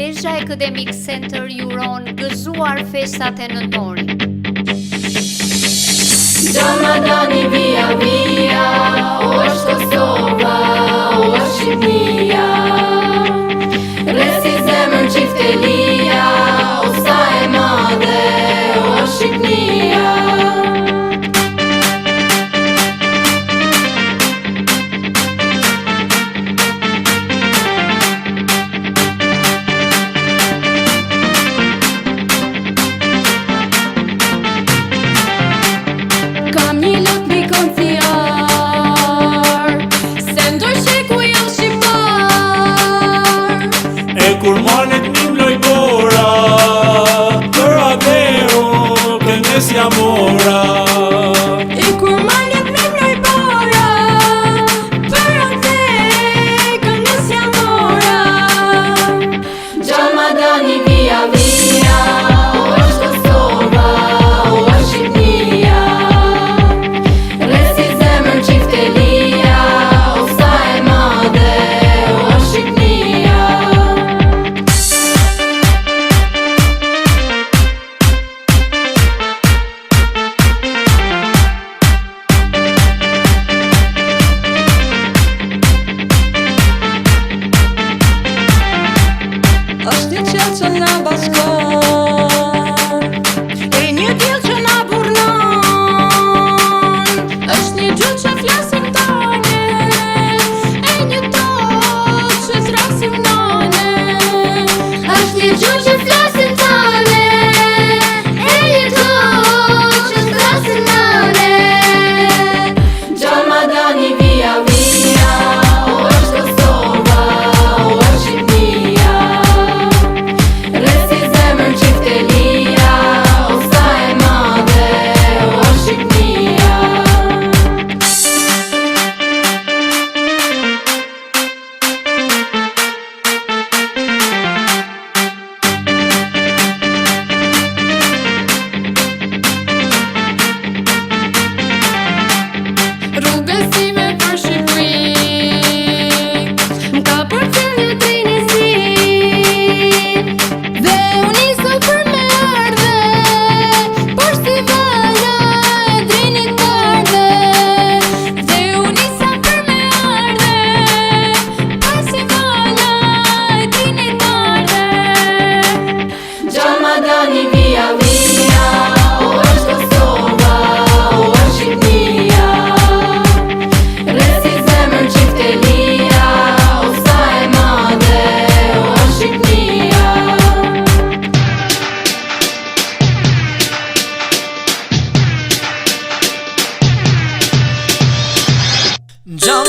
Koleji Academic Center juron gëzuar festat e nëntorit. Ramadani via via, o është Kosova, o është Shqipnia. Resi zemër qiftelia, o sa e madhe, o është Shqipnia. Kam një lot mi konciar, se ndojshe ku jo shqiptar. E kur manet një mloj bora, për adeu këndes jamora. E kur manet një mloj bora, për adeu këndes jamora. Ramadani via via, o është Kosova, o është Shqipnia. Resi zemër qiftelia, o sa e madhe, o është Shqipnia. Është një qelë që na bashkon, e një diell që na burnon. Është një gjuhë që flasim tane, e një tokë që thrasim nane. Është një gjuhë që flasim tane, e një tokë që thrasim nane. Ramadani via via, o është Kosova, o është Shqipnia. Resi zemër qiftelia, o sa e madhe, o është Shqipnia. Rrugës time për Shqipëri m'ka përcjell një trinisi, dhe u nisa për me ardhe, por si vala e drinit t'ardhe. Dhe u nisa për me ardhe, por si vala e drinit t'ardhe. Ramadani via via, o është Kosova, o është Shqipnia. Resi zemër qiftelia, o sa e madhe, o është Shqipnia. Jam